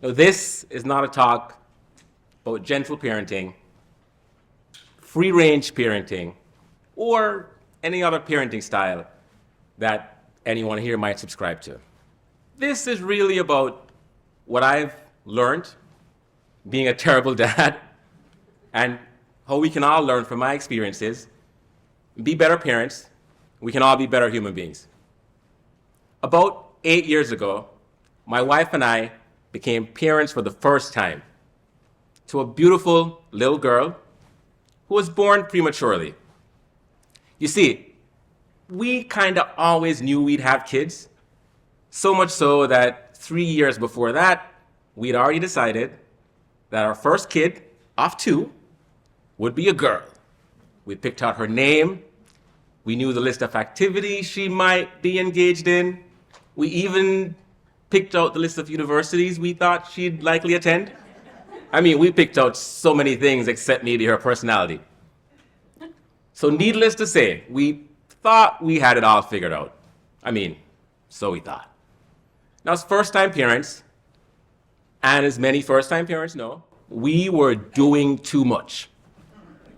Now, this is not a talk about gentle parenting, free-range parenting, or any other parenting style that anyone here might subscribe to. This is really about what I've learned being a terrible dad and how we can all learn from my experiences, be better parents. We can all be better human beings. About 8 years ago, my wife and I became parents for the first time to a beautiful little girl who was born prematurely. You see, we kind of always knew we'd have kids, so much so that 3 years before that, we'd already decided that our first kid, of two, would be a girl. We picked out her name. We knew the list of activities she might be engaged in. We even picked out the list of universities we thought she'd likely attend. I mean, we picked out so many things except maybe her personality. So needless to say, we thought we had it all figured out. I mean, so we thought. Now, as first-time parents, and as many first-time parents know, we were doing too much.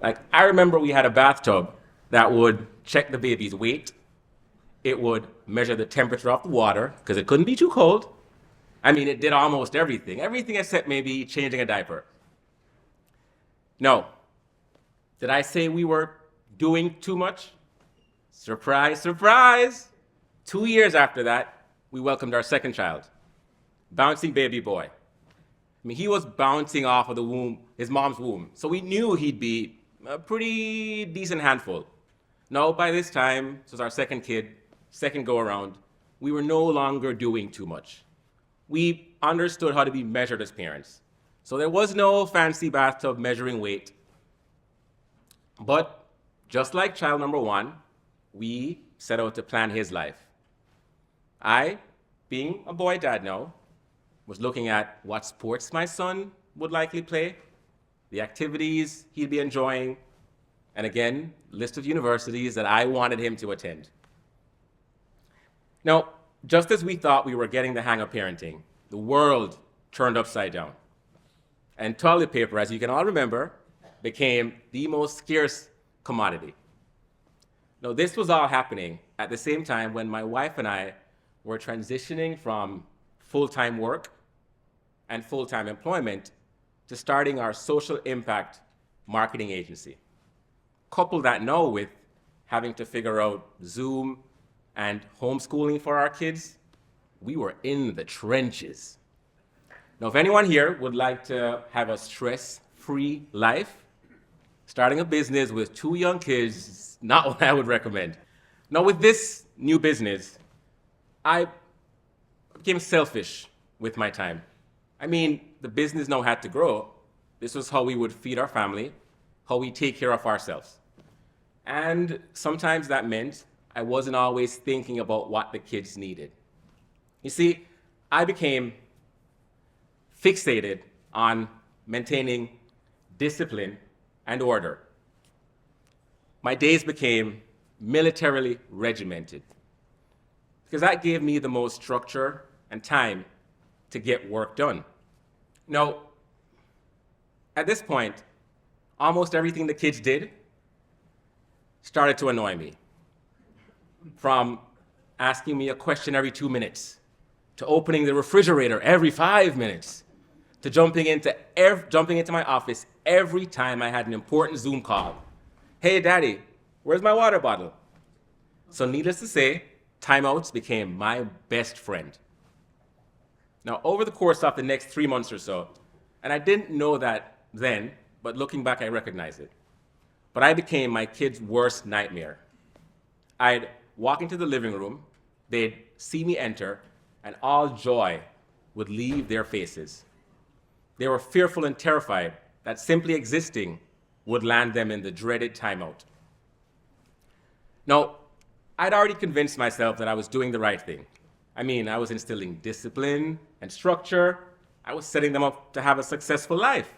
Like, I remember we had a bathtub that would check the baby's weight. It would measure the temperature of the water, because it couldn't be too cold. I mean, it did almost everything except maybe changing a diaper. No. Did I say we were doing too much? Surprise, surprise! 2 years after that, we welcomed our second child, bouncing baby boy. I mean, he was bouncing off of the womb, his mom's womb, so we knew he'd be a pretty decent handful. No, by this time, this was our second kid, second go around, we were no longer doing too much. We understood how to be measured as parents. So there was no fancy bathtub measuring weight. But just like child number one, we set out to plan his life. I, being a boy dad now, was looking at what sports my son would likely play, the activities he'd be enjoying, and again, list of universities that I wanted him to attend. Now, just as we thought we were getting the hang of parenting, the world turned upside down. And toilet paper, as you can all remember, became the most scarce commodity. Now, this was all happening at the same time when my wife and I were transitioning from full-time work and full-time employment to starting our social impact marketing agency. Couple that now with having to figure out Zoom and homeschooling for our kids, we were in the trenches. Now, if anyone here would like to have a stress-free life, starting a business with 2 young kids is not what I would recommend. Now, with this new business, I became selfish with my time. I mean, the business now had to grow. This was how we would feed our family, how we take care of ourselves. And sometimes that meant I wasn't always thinking about what the kids needed. You see, I became fixated on maintaining discipline and order. My days became militarily regimented because that gave me the most structure and time to get work done. Now, at this point, almost everything the kids did started to annoy me. From asking me a question every 2 minutes, to opening the refrigerator every 5 minutes, to jumping into my office every time I had an important Zoom call. Hey, Daddy, where's my water bottle? So needless to say, timeouts became my best friend. Now, over the course of the next 3 months or so, and I didn't know that then, but looking back, I recognize it. But I became my kids' worst nightmare. I'd walk into the living room, they'd see me enter, and all joy would leave their faces. They were fearful and terrified that simply existing would land them in the dreaded timeout. Now, I'd already convinced myself that I was doing the right thing. I mean, I was instilling discipline and structure. I was setting them up to have a successful life.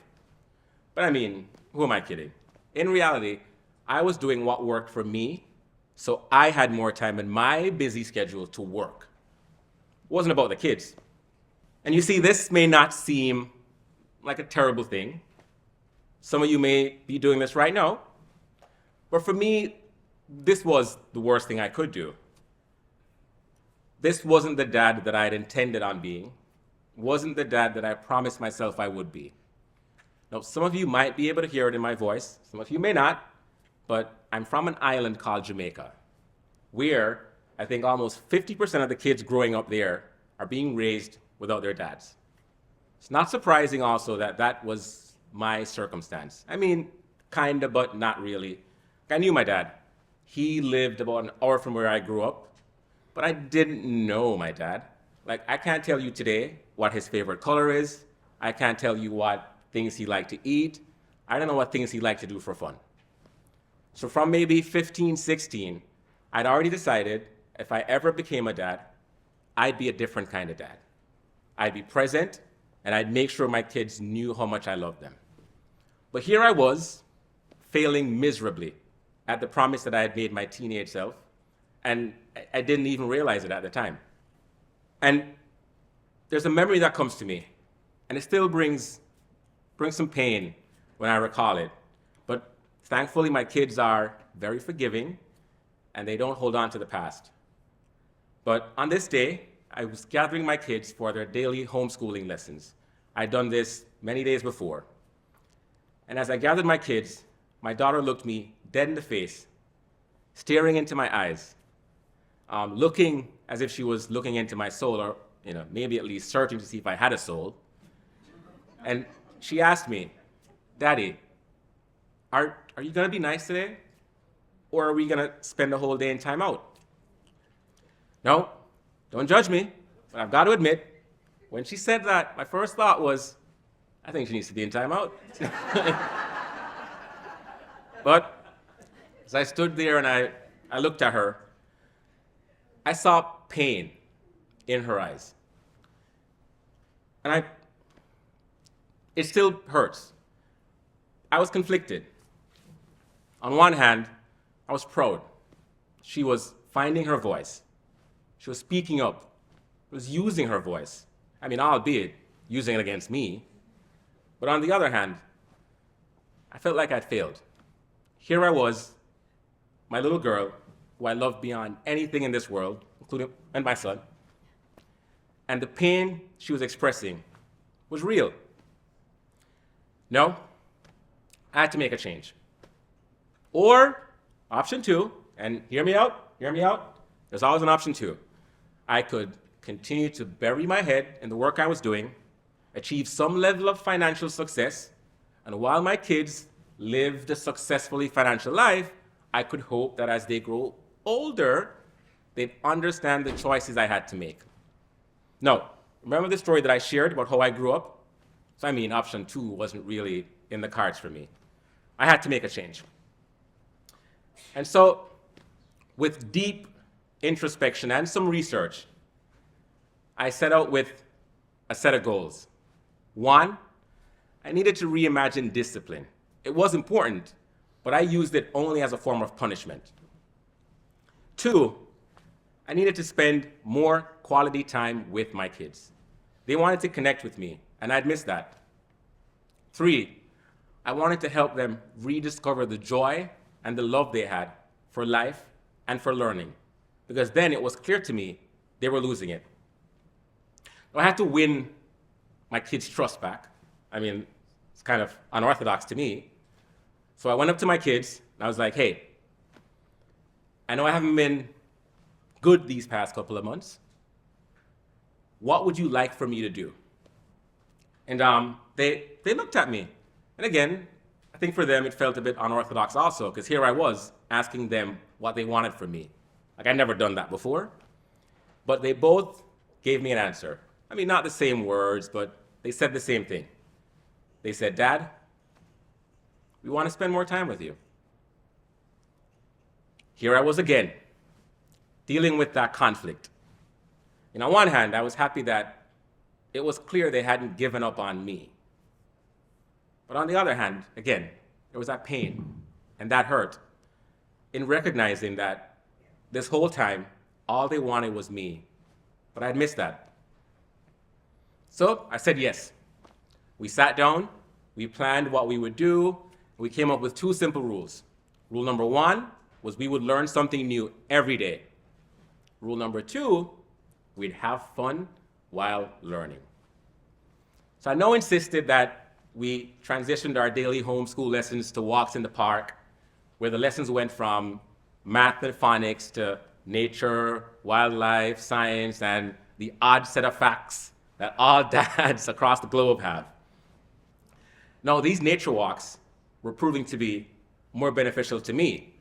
But I mean, who am I kidding? In reality, I was doing what worked for me, so I had more time in my busy schedule to work. It wasn't about the kids. And you see, this may not seem like a terrible thing. Some of you may be doing this right now. But for me, this was the worst thing I could do. This wasn't the dad that I had intended on being. Wasn't the dad that I promised myself I would be. Now, some of you might be able to hear it in my voice. Some of you may not. But I'm from an island called Jamaica, where I think almost 50% of the kids growing up there are being raised without their dads. It's not surprising also that that was my circumstance. I mean, kinda, but not really. I knew my dad. He lived about an hour from where I grew up, but I didn't know my dad. Like, I can't tell you today what his favorite color is. I can't tell you what things he liked to eat. I don't know what things he liked to do for fun. So from maybe 15, 16, I'd already decided if I ever became a dad, I'd be a different kind of dad. I'd be present, and I'd make sure my kids knew how much I loved them. But here I was, failing miserably at the promise that I had made my teenage self, and I didn't even realize it at the time. And there's a memory that comes to me, and it still brings some pain when I recall it. But thankfully, my kids are very forgiving, and they don't hold on to the past. But on this day, I was gathering my kids for their daily homeschooling lessons. I'd done this many days before. And as I gathered my kids, my daughter looked me dead in the face, staring into my eyes, looking as if she was looking into my soul, or maybe at least searching to see if I had a soul. And she asked me, "Daddy, are you gonna be nice today? Or are we gonna spend the whole day in timeout?" No, don't judge me, but I've got to admit, when she said that, my first thought was, I think she needs to be in timeout. But as I stood there and I looked at her, I saw pain in her eyes. And it still hurts. I was conflicted. On one hand, I was proud. She was finding her voice. She was speaking up. She was using her voice. I mean, albeit using it against me. But on the other hand, I felt like I'd failed. Here I was, my little girl, who I loved beyond anything in this world, including and my son. And the pain she was expressing was real. No, I had to make a change. Or option two, and hear me out, there's always an option two. I could continue to bury my head in the work I was doing, achieve some level of financial success, and while my kids lived a successfully financial life, I could hope that as they grow older, they'd understand the choices I had to make. No, remember the story that I shared about how I grew up? So I mean, option two wasn't really in the cards for me. I had to make a change. And so, with deep introspection and some research, I set out with a set of goals. One, I needed to reimagine discipline. It was important, but I used it only as a form of punishment. Two, I needed to spend more quality time with my kids. They wanted to connect with me, and I'd missed that. Three, I wanted to help them rediscover the joy and the love they had for life and for learning, because then it was clear to me they were losing it. I had to win my kids' trust back. I mean, it's kind of unorthodox to me. So I went up to my kids, and I was like, hey, I know I haven't been good these past couple of months. What would you like for me to do? And they looked at me. And again, I think for them it felt a bit unorthodox also, because here I was asking them what they wanted from me. Like, I'd never done that before. But they both gave me an answer. I mean, not the same words, but they said the same thing. They said, Dad, we want to spend more time with you. Here I was again, dealing with that conflict. And on one hand, I was happy that it was clear they hadn't given up on me. But on the other hand, again, there was that pain and that hurt in recognizing that this whole time, all they wanted was me. But I'd missed that. So I said yes. We sat down, we planned what we would do, and we came up with two simple rules. Rule number one was we would learn something new every day. Rule number two, we'd have fun while learning. So I now insisted that we transitioned our daily homeschool lessons to walks in the park, where the lessons went from math and phonics to nature, wildlife, science, and the odd set of facts that all dads across the globe have. Now, these nature walks were proving to be more beneficial to me,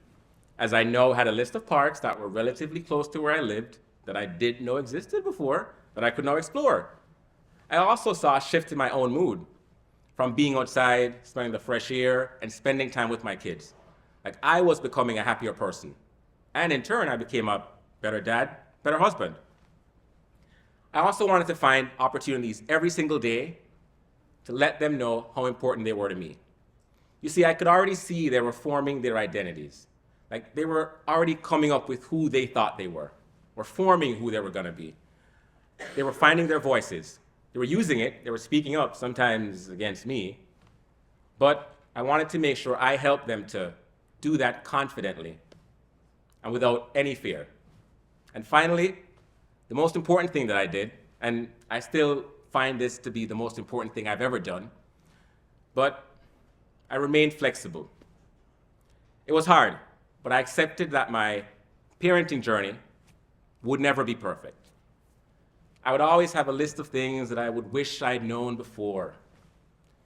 as I now had a list of parks that were relatively close to where I lived that I didn't know existed before, that I could now explore. I also saw a shift in my own mood from being outside, smelling the fresh air, and spending time with my kids. Like, I was becoming a happier person. And in turn, I became a better dad, better husband. I also wanted to find opportunities every single day to let them know how important they were to me. You see, I could already see they were forming their identities. Like, they were already coming up with who they thought they were, or forming who they were gonna be. They were finding their voices. They were using it, they were speaking up, sometimes against me, but I wanted to make sure I helped them to do that confidently and without any fear. And finally, the most important thing that I did, and I still find this to be the most important thing I've ever done, but I remained flexible. It was hard, but I accepted that my parenting journey would never be perfect. I would always have a list of things that I would wish I'd known before.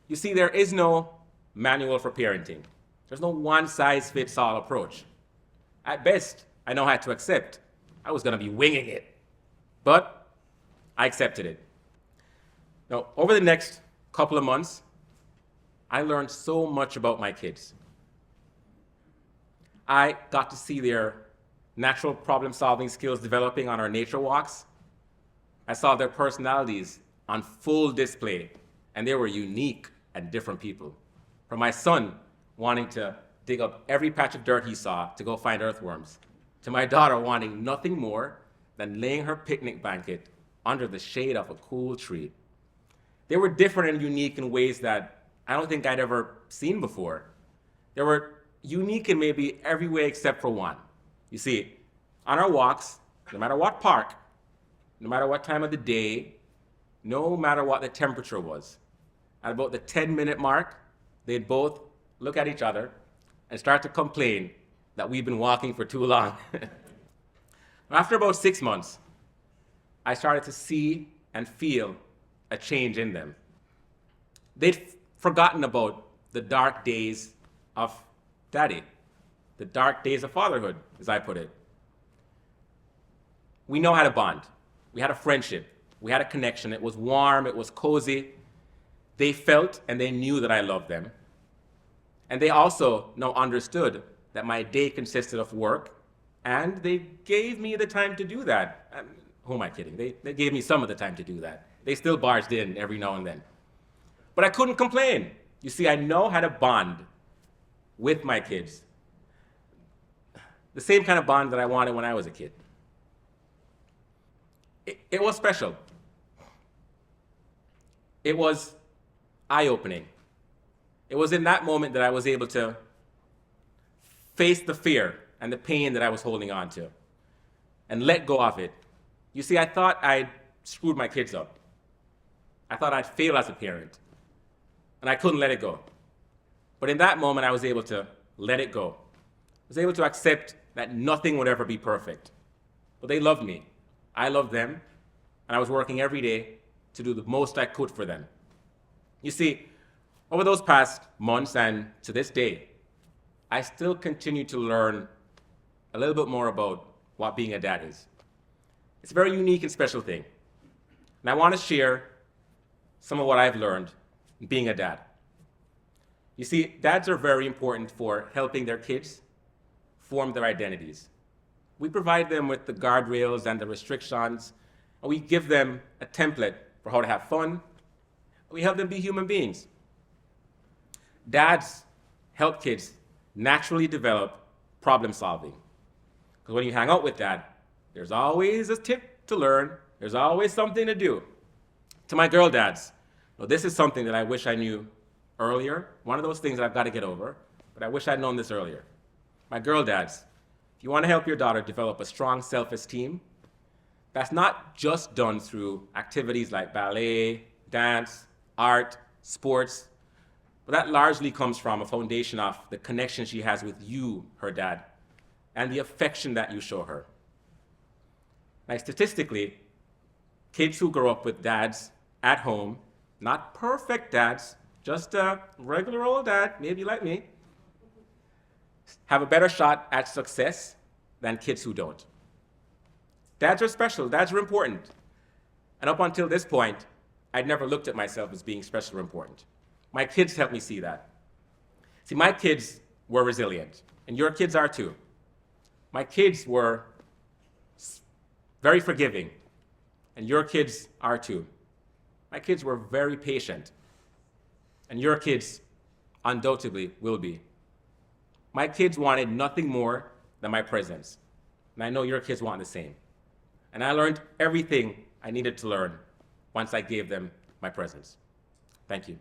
You see, there is no manual for parenting. There's no one-size-fits-all approach. At best, I know how to accept I was gonna be winging it, but I accepted it. Now, over the next couple of months, I learned so much about my kids. I got to see their natural problem-solving skills developing on our nature walks. I saw their personalities on full display, and they were unique and different people. From my son wanting to dig up every patch of dirt he saw to go find earthworms, to my daughter wanting nothing more than laying her picnic blanket under the shade of a cool tree. They were different and unique in ways that I don't think I'd ever seen before. They were unique in maybe every way except for one. You see, on our walks, no matter what park, no matter what time of the day, no matter what the temperature was, at about the 10-minute mark, they'd both look at each other and start to complain that we've been walking for too long. After about 6 months, I started to see and feel a change in them. They'd forgotten about the dark days of daddy, the dark days of fatherhood, as I put it. We know how to bond. We had a friendship. We had a connection. It was warm. It was cozy. They felt and they knew that I loved them. And they also now understood that my day consisted of work, and they gave me the time to do that. Who am I kidding? They gave me some of the time to do that. They still barged in every now and then. But I couldn't complain. You see, I know how to bond with my kids. The same kind of bond that I wanted when I was a kid. It was special. It was eye-opening. It was in that moment that I was able to face the fear and the pain that I was holding on to and let go of it. You see, I thought I'd screwed my kids up. I thought I'd fail as a parent, and I couldn't let it go. But in that moment, I was able to let it go. I was able to accept that nothing would ever be perfect. But they loved me. I loved them, and I was working every day to do the most I could for them. You see, over those past months and to this day, I still continue to learn a little bit more about what being a dad is. It's a very unique and special thing. And I want to share some of what I've learned being a dad. You see, dads are very important for helping their kids form their identities. We provide them with the guardrails and the restrictions, and we give them a template for how to have fun. We help them be human beings. Dads help kids naturally develop problem solving. Because when you hang out with dad, there's always a tip to learn, there's always something to do. To my girl dads, well, this is something that I wish I knew earlier. One of those things that I've got to get over, but I wish I'd known this earlier. My girl dads, if you want to help your daughter develop a strong self-esteem, that's not just done through activities like ballet, dance, art, sports, but that largely comes from a foundation of the connection she has with you, her dad, and the affection that you show her. Like statistically, kids who grow up with dads at home, not perfect dads, just a regular old dad, maybe like me, have a better shot at success than kids who don't. Dads are special, dads are important. And up until this point, I'd never looked at myself as being special or important. My kids helped me see that. See, my kids were resilient, and your kids are too. My kids were very forgiving, and your kids are too. My kids were very patient, and your kids undoubtedly will be. My kids wanted nothing more than my presence, and I know your kids want the same. And I learned everything I needed to learn once I gave them my presence. Thank you.